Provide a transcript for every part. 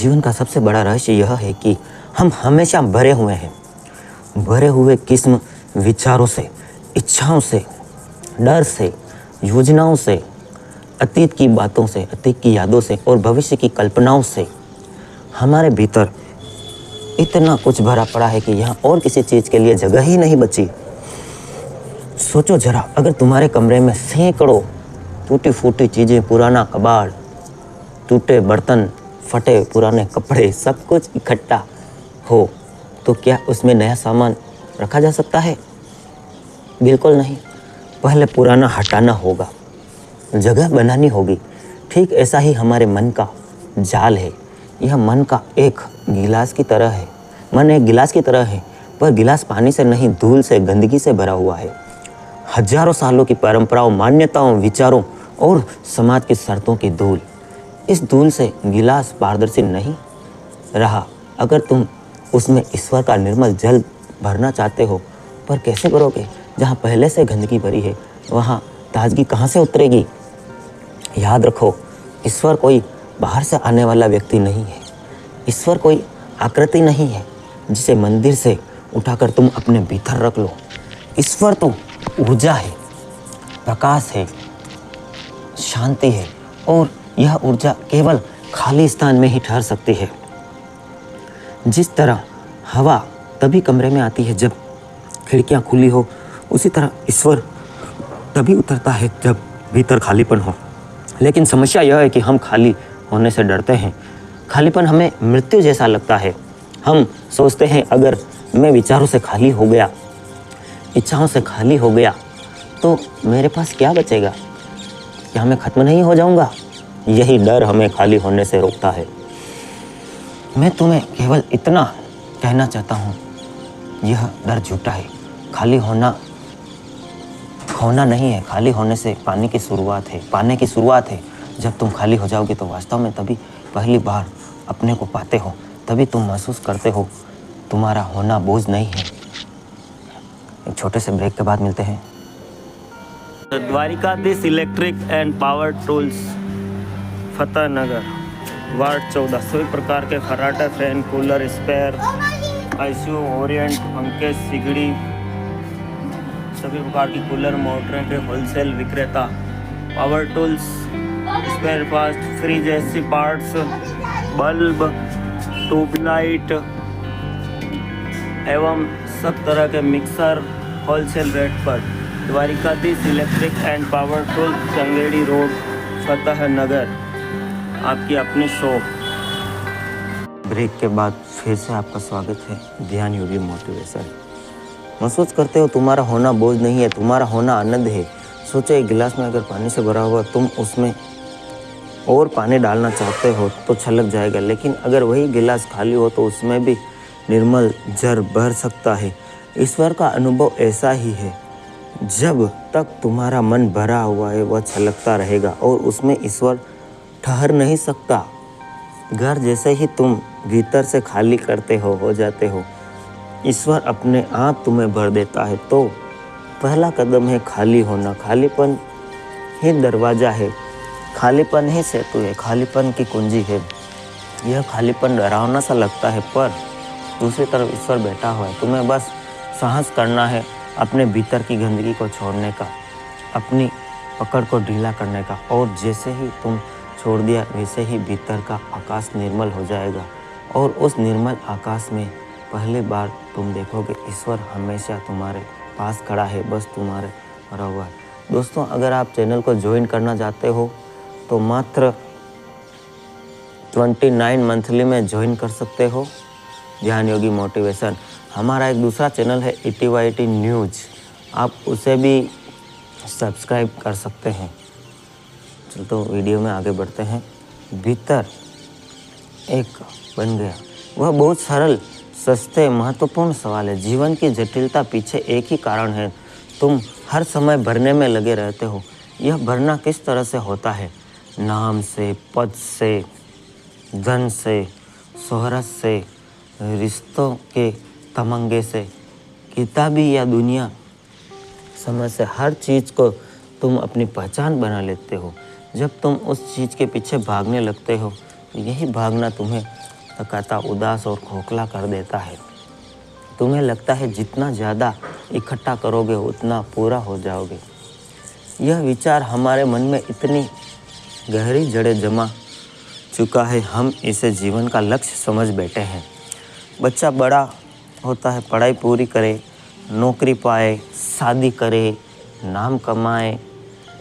जीवन का सबसे बड़ा रहस्य यह है कि हम हमेशा भरे हुए किस्म विचारों से, इच्छाओं से, डर से, योजनाओं से, अतीत की बातों से, अतीत की यादों से और भविष्य की कल्पनाओं से हमारे भीतर इतना कुछ भरा पड़ा है कि यहाँ और किसी चीज़ के लिए जगह ही नहीं बची। सोचो जरा, अगर तुम्हारे कमरे में सैकड़ों टूटी फूटी चीज़ें, पुराना कबाड़, टूटे बर्तन, फटे पुराने कपड़े, सब कुछ इकट्ठा हो तो क्या उसमें नया सामान रखा जा सकता है? बिल्कुल नहीं। पहले पुराना हटाना होगा, जगह बनानी होगी। ठीक ऐसा ही हमारे मन का जाल है। यह मन एक गिलास की तरह है, पर गिलास पानी से नहीं, धूल से, गंदगी से भरा हुआ है। हजारों सालों की परंपराओं, मान्यताओं, विचारों और समाज की शर्तों की धूल। इस धूल से गिलास पारदर्शी नहीं रहा। अगर तुम उसमें ईश्वर का निर्मल जल भरना चाहते हो, पर कैसे भरोगे? जहाँ पहले से गंदगी भरी है वहाँ ताजगी कहाँ से उतरेगी? याद रखो, ईश्वर कोई बाहर से आने वाला व्यक्ति नहीं है। ईश्वर कोई आकृति नहीं है जिसे मंदिर से उठाकर तुम अपने भीतर रख लो। ईश्वर तो ऊर्जा है, प्रकाश है, शांति है, और यह ऊर्जा केवल खाली स्थान में ही ठहर सकती है। जिस तरह हवा तभी कमरे में आती है जब खिड़कियां खुली हो, उसी तरह ईश्वर तभी उतरता है जब भीतर खालीपन हो। लेकिन समस्या यह है कि हम खाली होने से डरते हैं। खालीपन हमें मृत्यु जैसा लगता है। हम सोचते हैं अगर मैं विचारों से खाली हो गया, इच्छाओं से खाली हो गया, तो मेरे पास क्या बचेगा? क्या मैं खत्म नहीं हो जाऊंगा? यही डर हमें खाली होने से रोकता है। मैं तुम्हें केवल इतना कहना चाहता हूँ, यह डर झूठा है। खाली होना खोना नहीं है। खाली होने से पाने की शुरुआत है। जब तुम खाली हो जाओगे तो वास्तव में तभी पहली बार अपने को पाते हो, तभी तुम महसूस करते हो तुम्हारा होना बोझ नहीं है। एक छोटे से ब्रेक के बाद मिलते हैं। Dwarkadhish electric and power tools, Fatehnagar, ward 14। सभी प्रकार के खर्राटे, fan, cooler, spare, ICU, Orient, पंखे, सिगड़ी, सभी प्रकार की कूलर, मोटरें के होलसेल विक्रेता। Power tools, spare parts, fridge, AC parts, bulb, tubelight एवं सब तरह के मिक्सर होलसेल रेट पर। Dwarkadhish electric and power tools, Changedi road, Fatehnagar, आपकी अपनी शॉप। ब्रेक के बाद फिर से आपका स्वागत है ध्यान योगी मोटिवेशन। महसूस करते हो तुम्हारा होना बोझ नहीं है, तुम्हारा होना आनंद है। सोचो, एक गिलास में अगर पानी से भरा हुआ, तुम उसमें और पानी डालना चाहते हो तो छलक जाएगा, लेकिन अगर वही गिलास खाली हो तो उसमें भी निर्मल जल भर सकता है। ईश्वर का अनुभव ऐसा ही है। जब तक तुम्हारा मन भरा हुआ है वह छलकता रहेगा और उसमें ईश्वर ठहर नहीं सकता। घर जैसे ही तुम भीतर से खाली करते हो जाते हो, ईश्वर अपने आप तुम्हें भर देता है। तो पहला कदम है खाली होना। खालीपन ही दरवाज़ा है, खालीपन ही सेतु है, खालीपन की कुंजी है। यह खालीपन डरावना सा लगता है, पर दूसरी तरफ ईश्वर बैठा हुआ है। तुम्हें बस साहस करना है अपने भीतर की गंदगी को छोड़ने का, अपनी पकड़ को ढीला करने का, और जैसे ही तुम छोड़ दिया वैसे ही भीतर का आकाश निर्मल हो जाएगा। और उस निर्मल आकाश में पहली बार तुम देखोगे ईश्वर हमेशा तुम्हारे पास खड़ा है, बस तुम्हारे भरा हुआ है। दोस्तों, अगर आप चैनल को ज्वाइन करना चाहते हो तो मात्र 29 मंथली में ज्वाइन कर सकते हो ध्यान योगी मोटिवेशन। हमारा एक दूसरा चैनल है ETYT न्यूज़, आप उसे भी सब्सक्राइब कर सकते हैं। चलो तो वीडियो में आगे बढ़ते हैं। भीतर एक बन गया, वह बहुत सरल, सस्ते, महत्वपूर्ण सवाल है। जीवन की जटिलता पीछे एक ही कारण है, तुम हर समय भरने में लगे रहते हो। यह भरना किस तरह से होता है? नाम से, पद से, धन से, शोहरत से, रिश्तों के तमंगे से, किताबी या दुनिया समझ से। हर चीज़ को तुम अपनी पहचान बना लेते हो। जब तुम उस चीज़ के पीछे भागने लगते हो तो यही भागना तुम्हें थकाता, उदास और खोखला कर देता है। तुम्हें लगता है जितना ज़्यादा इकट्ठा करोगे उतना पूरा हो जाओगे। यह विचार हमारे मन में इतनी गहरी जड़ें जमा चुका है, हम इसे जीवन का लक्ष्य समझ बैठे हैं। बच्चा बड़ा होता है, पढ़ाई पूरी करे, नौकरी पाए, शादी करे, नाम कमाए,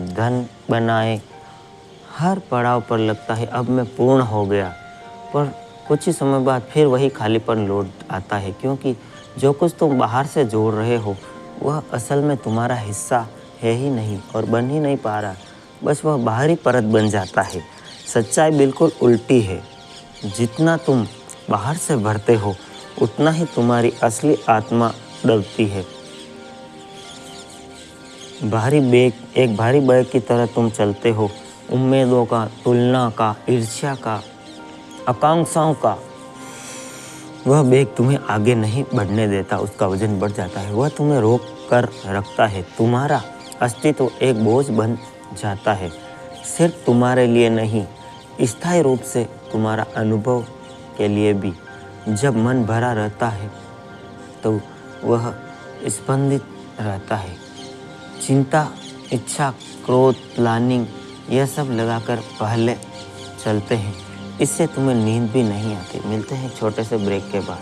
धन बनाए। हर पड़ाव पर लगता है अब मैं पूर्ण हो गया, पर कुछ ही समय बाद फिर वही खालीपन लौट आता है, क्योंकि जो कुछ तुम बाहर से जोड़ रहे हो वह असल में तुम्हारा हिस्सा है ही नहीं और बन ही नहीं पा रहा, बस वह बाहरी परत बन जाता है। सच्चाई बिल्कुल उल्टी है। जितना तुम बाहर से भरते हो उतना ही तुम्हारी असली आत्मा दबती है। एक भारी बैग की तरह तुम चलते हो, उम्मीदों का, तुलना का, ईर्ष्या का, आकांक्षाओं का। वह बैग तुम्हें आगे नहीं बढ़ने देता, उसका वजन बढ़ जाता है, वह तुम्हें रोक कर रखता है। तुम्हारा अस्तित्व एक बोझ बन जाता है, सिर्फ तुम्हारे लिए नहीं, स्थायी रूप से तुम्हारा अनुभव के लिए भी। जब मन भरा रहता है तो वह स्पंदित रहता है। चिंता, इच्छा, क्रोध, प्लानिंग, यह सब लगाकर पहले चलते हैं। इससे तुम्हें नींद भी नहीं आती। मिलते हैं छोटे से ब्रेक के बाद।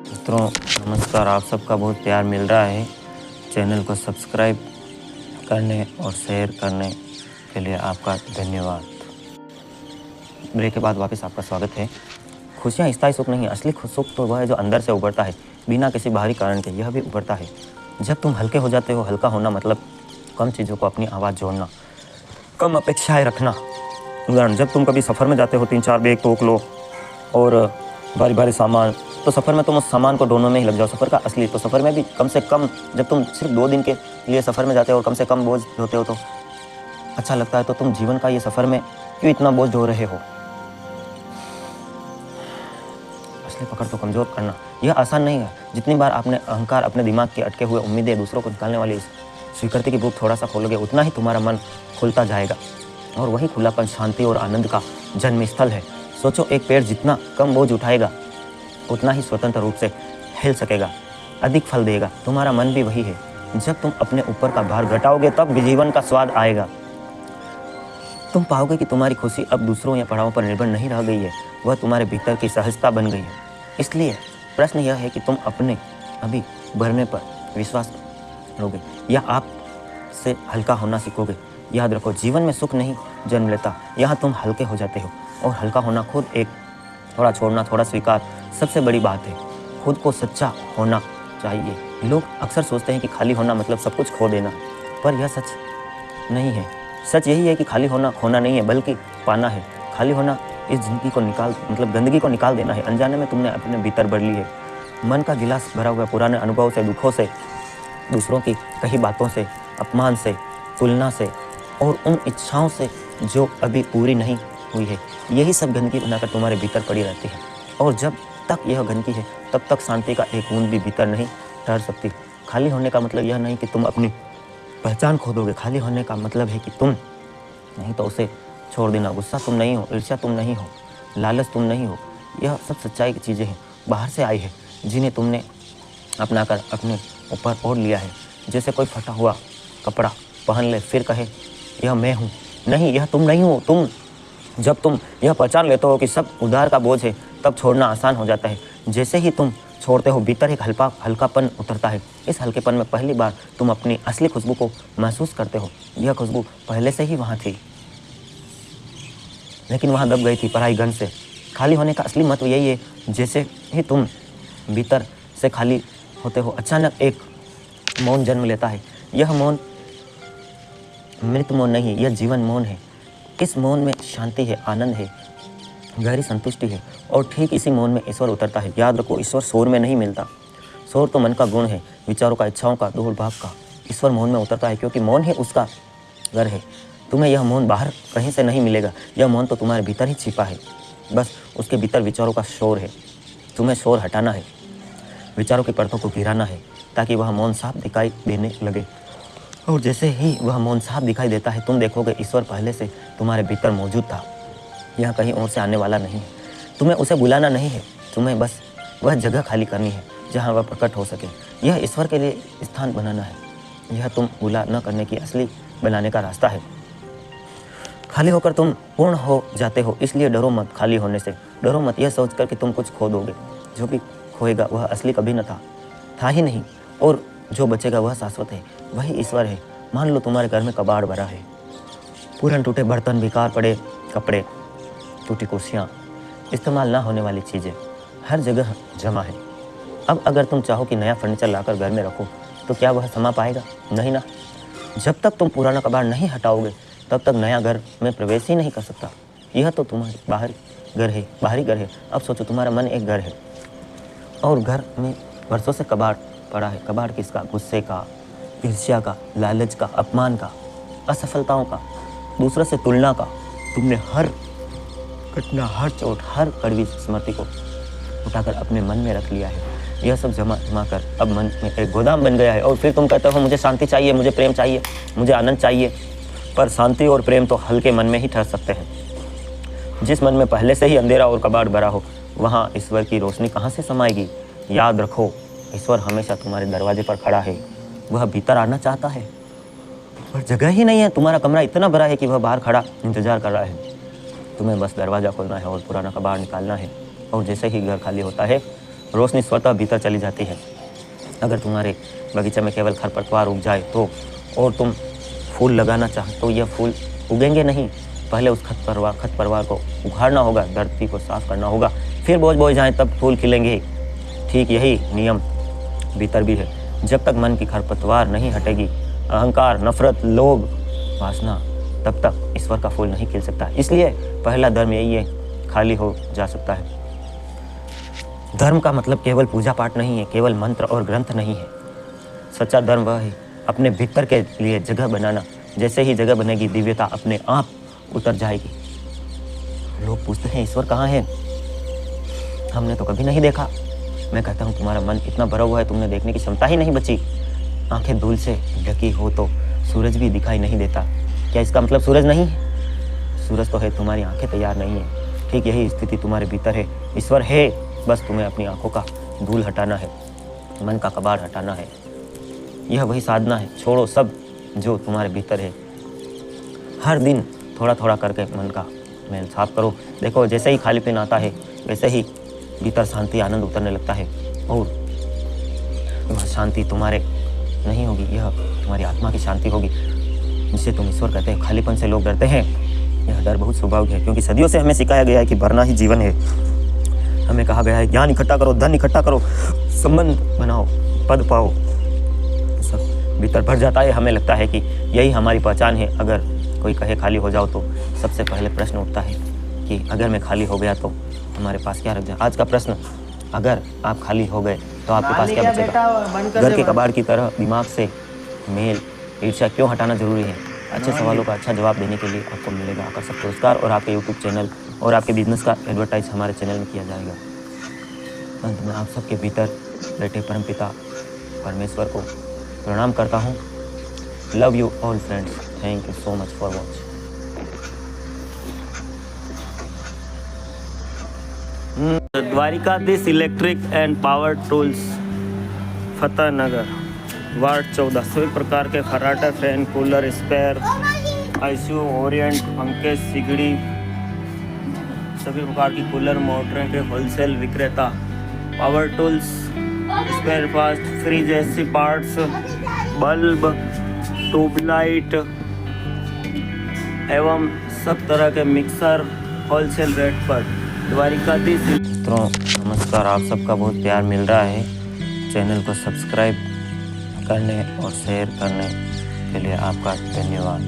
मित्रों नमस्कार, आप सबका बहुत प्यार मिल रहा है। चैनल को सब्सक्राइब करने और शेयर करने के लिए आपका धन्यवाद। ब्रेक के बाद वापस आपका स्वागत है। खुशियाँ स्थायी सुख नहीं, असली सुख तो वह है जो अंदर से उभरता है, बिना किसी बाहरी कारण के। यह भी उभरता है जब तुम हल्के हो जाते हो। हल्का होना मतलब कम चीज़ों को अपनी आवाज़ जोड़ना, कम अपेक्षाएं रखना। उदाहरण, जब तुम कभी सफ़र में जाते हो, 3-4 बैग तोक लो और भारी भारी सामान, तो सफ़र में तुम उस सामान को ढोने में ही लग जाओ। सफ़र का असली तो सफ़र में भी कम से कम, जब तुम सिर्फ 2 दिन के लिए सफ़र में जाते हो और कम से कम बोझ ढोते हो तो अच्छा लगता है। तो तुम जीवन का ये सफ़र में क्यों इतना बोझ ढो रहे हो? असली पकड़ तो कमज़ोर करना, यह आसान नहीं है। जितनी बार आपने अहंकार, अपने दिमाग के अटके हुए उम्मीदें, दूसरों को निकालने वाली स्वीकृति की बुक थोड़ा सा खोलोगे, उतना ही तुम्हारा मन खुलता जाएगा। और वही खुलापन शांति और आनंद का जन्म स्थल है। सोचो, एक पेड़ जितना कम बोझ उठाएगा उतना ही स्वतंत्र रूप से हिल सकेगा, अधिक फल देगा। तुम्हारा मन भी वही है। जब तुम अपने ऊपर का भार घटाओगे तब भी जीवन का स्वाद आएगा। तुम पाओगे कि तुम्हारी खुशी अब दूसरों या पड़ावों पर निर्भर नहीं रह गई है, वह तुम्हारे भीतर की सहजता बन गई है। इसलिए प्रश्न यह है कि तुम अपने अभी भरने पर विश्वास करोगे या आप से हल्का होना सीखोगे। याद रखो, जीवन में सुख नहीं जन्म लेता, यहाँ तुम हल्के हो जाते हो। और हल्का होना खुद एक, थोड़ा छोड़ना, थोड़ा स्वीकार, सबसे बड़ी बात है। खुद को सच्चा होना चाहिए। लोग अक्सर सोचते हैं कि खाली होना मतलब सब कुछ खो देना, पर यह सच नहीं है। सच यही है कि खाली होना खोना नहीं है, बल्कि पाना है। खाली होना इस जिंदगी को गंदगी को निकाल देना है। अनजाने में तुमने अपने भीतर भर ली है मन का गिलास भरा हुआ पुराने अनुभव से, दुखों से, दूसरों की कही बातों से, अपमान से, तुलना से और उन इच्छाओं से जो अभी पूरी नहीं हुई है। यही सब गंदगी बनाकर तुम्हारे भीतर पड़ी रहती है। और जब तक यह गंदगी है तब तक शांति का एक बूंद भी भीतर नहीं ठहर सकती। खाली होने का मतलब यह नहीं कि तुम अपनी पहचान खो दोगे। खाली होने का मतलब है कि तुम नहीं तो उसे छोड़ देना। गुस्सा तुम नहीं हो, ईर्ष्या तुम नहीं हो, लालच तुम नहीं हो। यह सब सच्चाई की चीज़ें हैं, बाहर से आई है, जिन्हें तुमने अपनाकर अपने ऊपर ओढ़ लिया है। जैसे कोई फटा हुआ कपड़ा पहन ले फिर कहे यह मैं हूँ। नहीं, यह तुम नहीं हो। जब तुम यह पहचान लेते हो कि सब उधार का बोझ है, तब छोड़ना आसान हो जाता है। जैसे ही तुम छोड़ते हो, भीतर एक हल्कापन उतरता है। इस हल्केपन में पहली बार तुम अपनी असली खुशबू को महसूस करते हो। यह खुशबू पहले से ही वहाँ थी, लेकिन वहाँ दब गई थी पराई गंध से। खाली होने का असली महत्व यही है, जैसे ही तुम भीतर से खाली होते हो, अचानक एक मौन जन्म लेता है। यह मौन मृत मौन नहीं, यह जीवन मौन है। इस मौन में शांति है, आनंद है, गहरी संतुष्टि है। और ठीक इसी मौन में ईश्वर उतरता है। याद रखो, ईश्वर शोर में नहीं मिलता। शोर तो मन का गुण है, विचारों का, इच्छाओं का, दौड़ भाग का। ईश्वर मौन में उतरता है, क्योंकि मौन ही उसका घर है। तुम्हें यह मौन बाहर कहीं से नहीं मिलेगा। यह मौन तो तुम्हारे भीतर ही छिपा है। बस उसके भीतर विचारों का शोर है। तुम्हें शोर हटाना है, विचारों की परतों को गिराना है। ताकि वह मौन साफ दिखाई देने लगे। और जैसे ही वह मौन साफ दिखाई देता है, तुम देखोगे ईश्वर पहले से तुम्हारे भीतर मौजूद था, यह कहीं और से आने वाला नहीं है। तुम्हें उसे बुलाना नहीं है, तुम्हें बस वह जगह खाली करनी है जहाँ वह प्रकट हो सके। यह ईश्वर के लिए स्थान बनाना है। यह तुम बुला न करने की असली बनाने का रास्ता है। खाली होकर तुम पूर्ण हो जाते हो, इसलिए डरो मत खाली होने से। डरो मत यह सोचकर कि तुम कुछ खो दोगे। जो भी खोएगा वह असली कभी न था ही नहीं, और जो बचेगा वह शाश्वत है, वही ईश्वर है। मान लो तुम्हारे घर में कबाड़ भरा है, पुराने टूटे बर्तन, बेकार पड़े कपड़े, टूटी कुर्सियाँ, इस्तेमाल ना होने वाली चीज़ें हर जगह जमा है। अब अगर तुम चाहो कि नया फर्नीचर लाकर घर में रखो, तो क्या वह समा पाएगा? नहीं ना। जब तक तुम पुराना कबाड़ नहीं हटाओगे, तब तक नया घर में प्रवेश ही नहीं कर सकता। यह तो तुम्हारी बाहरी घर है। अब सोचो, तुम्हारा मन एक घर है और घर में वर्षों से कबाड़ पड़ा है। कबाड़ किसका? गुस्से का, ईर्ष्या का, लालच का, अपमान का, असफलताओं का, दूसरों से तुलना का। तुमने हर घटना, हर चोट, हर कड़वी स्मृति को उठाकर अपने मन में रख लिया है। यह सब जमा कर अब मन में एक गोदाम बन गया है। और फिर तुम कहते हो मुझे शांति चाहिए, मुझे प्रेम चाहिए, मुझे आनंद चाहिए। पर शांति और प्रेम तो हल्के मन में ही ठहर सकते हैं। जिस मन में पहले से ही अंधेरा और कबाड़ भरा हो, वहाँ ईश्वर की रोशनी कहाँ से समाएगी? याद रखो, ईश्वर हमेशा तुम्हारे दरवाजे पर खड़ा है। वह भीतर आना चाहता है, पर जगह ही नहीं है। तुम्हारा कमरा इतना बड़ा है कि वह बाहर खड़ा इंतजार कर रहा है। तुम्हें बस दरवाज़ा खोलना है और पुराना कबाड़ निकालना है। और जैसे ही घर खाली होता है, रोशनी स्वतः भीतर चली जाती है। अगर तुम्हारे बगीचे में केवल खरपतवार उग जाए तो, और तुम फूल लगाना चाहो तो यह फूल उगेंगे नहीं। पहले उस खरपतवार को उखाड़ना होगा, धरती को साफ करना होगा, फिर बोझ जाए तब फूल खिलेंगे। ठीक यही नियम भीतर भी है। जब तक मन की खरपतवार नहीं हटेगी, अहंकार, नफरत, लोभ, वासना, तब तक ईश्वर का फूल नहीं खिल सकता। इसलिए पहला धर्म यही है, खाली हो जा सकता है। धर्म का मतलब केवल पूजा पाठ नहीं है, केवल मंत्र और ग्रंथ नहीं है। सच्चा धर्म वह है अपने भीतर के लिए जगह बनाना। जैसे ही जगह बनेगी, दिव्यता अपने आप उतर जाएगी। लोग पूछते हैं ईश्वर कहाँ है? हमने तो कभी नहीं देखा। मैं कहता हूँ तुम्हारा मन इतना भरा हुआ है, तुमने देखने की क्षमता ही नहीं बची। आंखें धूल से ढकी हो तो सूरज भी दिखाई नहीं देता। क्या इसका मतलब सूरज नहीं है? सूरज तो है, तुम्हारी आंखें तैयार नहीं है। ठीक यही स्थिति तुम्हारे भीतर है। ईश्वर है, बस तुम्हें अपनी आंखों का धूल हटाना है, मन का कबाड़ हटाना है। यह वही साधना है। छोड़ो सब जो तुम्हारे भीतर है। हर दिन थोड़ा थोड़ा करके मन का मैल साफ करो। देखो, जैसे ही खालीपन आता है, वैसे ही भीतर शांति, आनंद उतरने लगता है। और वह शांति तुम्हारे नहीं होगी, यह तुम्हारी आत्मा की शांति होगी, जिसे तुम ईश्वर कहते हैं। खालीपन से लोग डरते हैं। यह डर बहुत स्वाभाविक है, क्योंकि सदियों से हमें सिखाया गया है कि भरना ही जीवन है। हमें कहा गया है ज्ञान इकट्ठा करो, धन इकट्ठा करो, संबंध बनाओ, पद पाओ। सब भीतर भर जाता है। हमें लगता है कि यही हमारी पहचान है। अगर कोई कहे खाली हो जाओ, तो सबसे पहले प्रश्न उठता है कि अगर मैं खाली हो गया तो हमारे पास क्या रख जाए? आज का प्रश्न, अगर आप खाली हो गए तो आपके पास क्या बचेगा? घर के कबाड़ की तरह दिमाग से मेल, ईर्ष्या क्यों हटाना जरूरी है? अच्छे सवालों का अच्छा जवाब देने के लिए आपको मिलेगा आकर्षक पुरस्कार, और आपके यूट्यूब चैनल और आपके बिजनेस का एडवर्टाइज हमारे चैनल में किया जाएगा। अंत में आप सबके भीतर बैठे परमपिता परमेश्वर को प्रणाम करता हूँ। Love you all friends, thank you so much for watch. Dwarkadhish electric and power tools, Fateh Nagar, ward 14। सभी प्रकार के खर्राटे, fan, cooler, spare, ICU, Orient, पंखे, सिगड़ी, सभी प्रकार की कूलर, मोटरें के होलसेल विक्रेता। Power tools, spare parts, fridge, AC parts, bulb, tubelight एवं सब तरह के मिक्सर होलसेल रेट पर। द्वारिकाधीश मित्रों नमस्कार, आप सबका बहुत प्यार मिल रहा है। चैनल को सब्सक्राइब करने और शेयर करने के लिए आपका धन्यवाद।